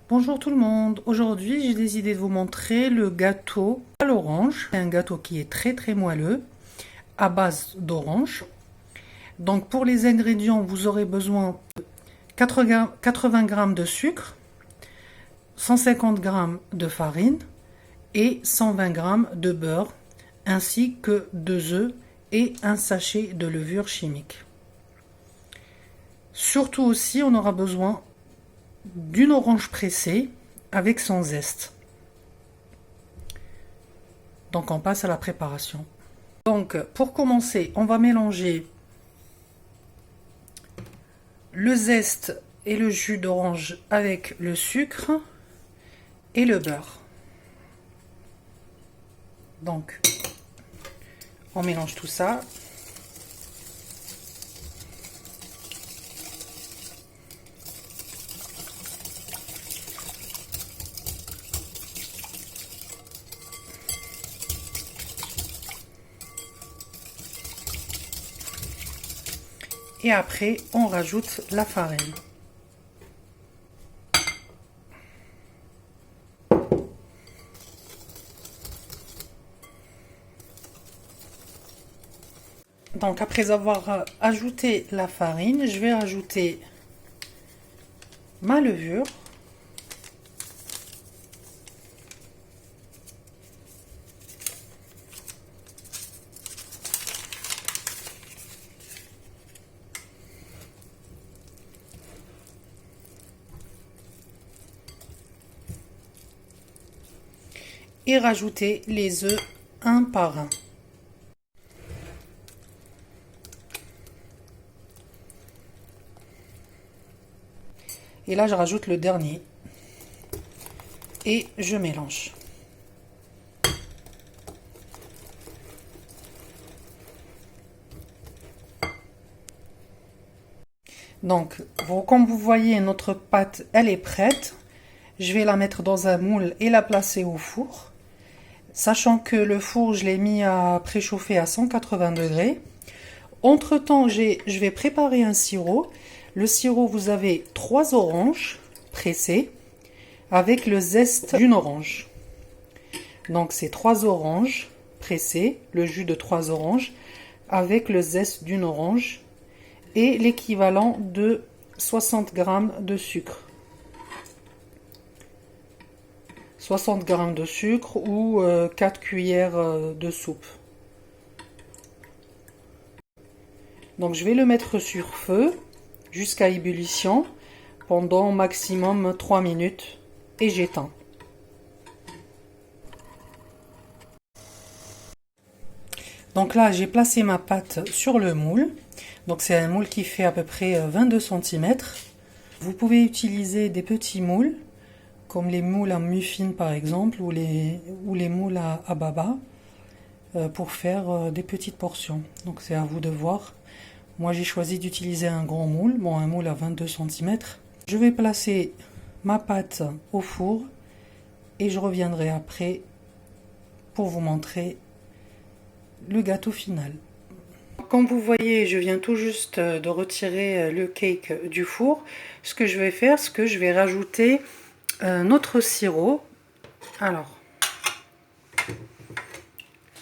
Bonjour tout le monde, aujourd'hui j'ai décidé de vous montrer le gâteau à l'orange. C'est un gâteau qui est très moelleux à base d'orange. Donc pour les ingrédients, vous aurez besoin de 80 g de sucre, 150 g de farine et 120 g de beurre, ainsi que 2 œufs et un sachet de levure chimique. Surtout aussi, on aura besoin d'une orange pressée avec son zeste. Donc on passe à la préparation. Donc pour commencer, on va mélanger le zeste et le jus d'orange avec le sucre et le beurre. Donc on mélange tout ça. Et après, on rajoute la farine. Donc, après avoir ajouté la farine, je vais ajouter ma levure. Et rajouter les œufs un par un. Et là, je rajoute le dernier. Et je mélange. Donc, comme vous voyez, notre pâte, elle est prête. Je vais la mettre dans un moule et la placer au four. Sachant que le four, je l'ai mis à préchauffer à 180 degrés. Entre temps, je vais préparer un sirop. Le sirop, vous avez 3 oranges pressées avec le zeste d'une orange. Donc, c'est 3 oranges pressées, le jus de 3 oranges avec le zeste d'une orange et l'équivalent de 60 g de sucre. 60 g de sucre ou 4 cuillères de soupe. Donc je vais le mettre sur feu jusqu'à ébullition pendant maximum 3 minutes et j'éteins. Donc là j'ai placé ma pâte sur le moule. Donc c'est un moule qui fait à peu près 22 cm. Vous pouvez utiliser des petits moules comme les moules à muffins par exemple, ou les moules à baba, pour faire des petites portions. Donc c'est à vous de voir. Moi j'ai choisi d'utiliser un grand moule, un moule à 22 cm. Je vais placer ma pâte au four et je reviendrai après pour vous montrer le gâteau final. Comme vous voyez, je viens tout juste de retirer le cake du four. Ce que je vais faire, c'est que je vais rajouter notre sirop. Alors,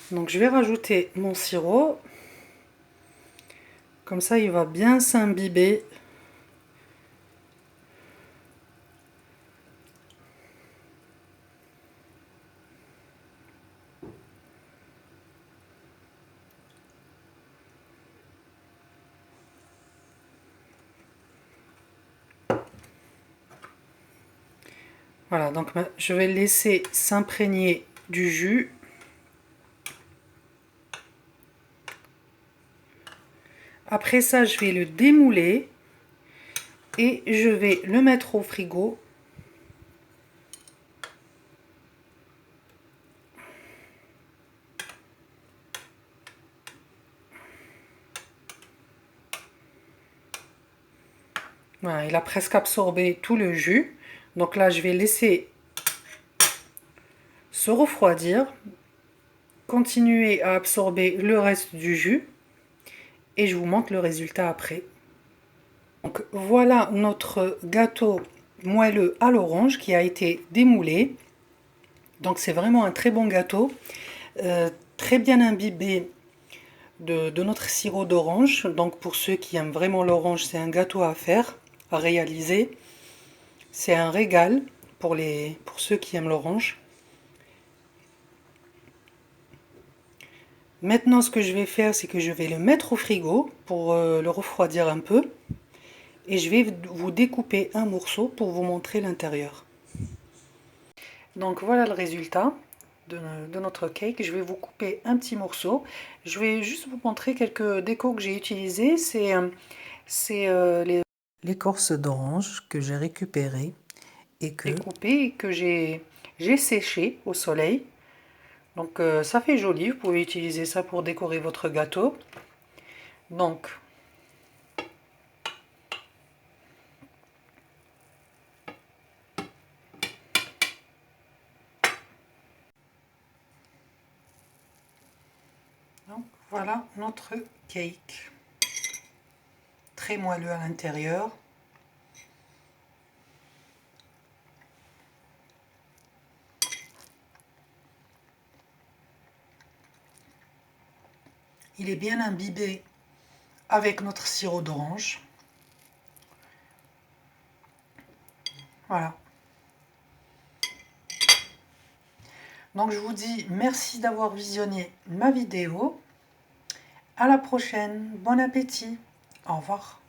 donc je vais rajouter mon sirop. Comme ça, il va bien s'imbiber. Voilà, donc je vais le laisser s'imprégner du jus. Après ça, je vais le démouler et je vais le mettre au frigo. Voilà, il a presque absorbé tout le jus. Donc là, je vais laisser se refroidir, continuer à absorber le reste du jus et je vous montre le résultat après. Donc voilà notre gâteau moelleux à l'orange qui a été démoulé. Donc c'est vraiment un très bon gâteau, très bien imbibé de notre sirop d'orange. Donc pour ceux qui aiment vraiment l'orange, c'est un gâteau à faire, à réaliser. C'est un régal pour ceux qui aiment l'orange. Maintenant, ce que je vais faire, c'est que je vais le mettre au frigo pour le refroidir un peu. Et je vais vous découper un morceau pour vous montrer l'intérieur. Donc voilà le résultat de notre cake. Je vais vous couper un petit morceau. Je vais juste vous montrer quelques décos que j'ai utilisés. C'est l'écorce d'orange que j'ai récupérée et que découpée et que j'ai séché au soleil. Donc ça fait joli, vous pouvez utiliser ça pour décorer votre gâteau. Donc voilà notre cake. Très moelleux à l'intérieur. Il est bien imbibé avec notre sirop d'orange. Voilà. Donc je vous dis merci d'avoir visionné ma vidéo. À la prochaine. Bon appétit. Au revoir.